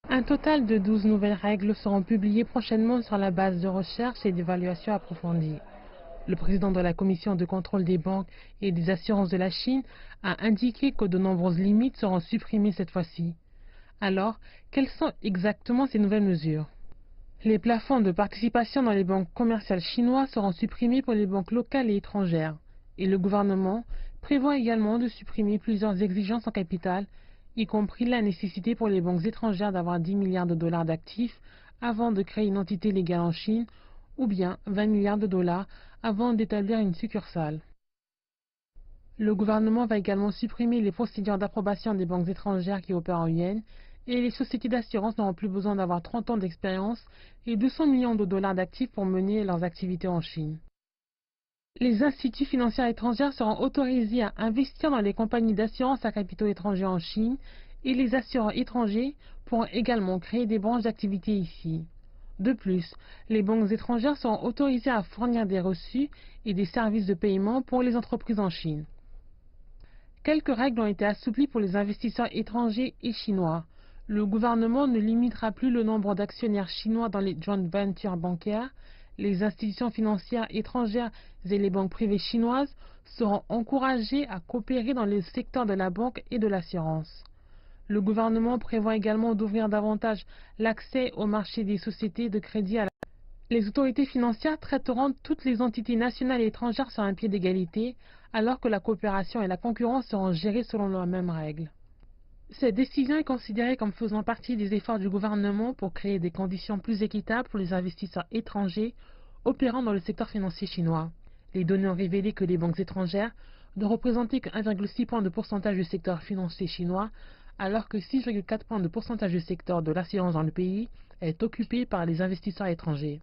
Un total de 12 nouvelles règles seront publiées prochainement sur la base de recherche et d'évaluation approfondie. Le président de la Commission de contrôle des banques et des assurances de la Chine a indiqué que de nombreuses limites seront supprimées cette fois-ci. Alors, quelles sont exactement ces nouvelles mesures? Les plafonds de participation dans les banques commerciales chinoises seront supprimés pour les banques locales et étrangères, et le gouvernement prévoit également de supprimer plusieurs exigences en capital, y compris la nécessité pour les banques étrangères d'avoir 10 milliards de dollars d'actifs avant de créer une entité légale en Chine, ou bien 20 milliards de dollars avant d'établir une succursale. Le gouvernement va également supprimer les procédures d'approbation des banques étrangères qui opèrent en yuan, et les sociétés d'assurance n'auront plus besoin d'avoir 30 ans d'expérience et 200 millions de dollars d'actifs pour mener leurs activités en Chine. Les instituts financiers étrangers seront autorisés à investir dans les compagnies d'assurance à capitaux étrangers en Chine, et les assureurs étrangers pourront également créer des branches d'activité ici. De plus, les banques étrangères seront autorisées à fournir des reçus et des services de paiement pour les entreprises en Chine. Quelques règles ont été assouplies pour les investisseurs étrangers et chinois. Le gouvernement ne limitera plus le nombre d'actionnaires chinois dans les joint ventures bancaires. Les institutions financières étrangères et les banques privées chinoises seront encouragées à coopérer dans les secteurs de la banque et de l'assurance. Le gouvernement prévoit également d'ouvrir davantage l'accès au marché des sociétés de crédit à la... Les autorités financières traiteront toutes les entités nationales et étrangères sur un pied d'égalité, alors que la coopération et la concurrence seront gérées selon les mêmes règles. Cette décision est considérée comme faisant partie des efforts du gouvernement pour créer des conditions plus équitables pour les investisseurs étrangers opérant dans le secteur financier chinois. Les données ont révélé que les banques étrangères ne représentaient que 1,6 point de pourcentage du secteur financier chinois, alors que 6,4 points de pourcentage du secteur de l'assurance dans le pays est occupé par les investisseurs étrangers.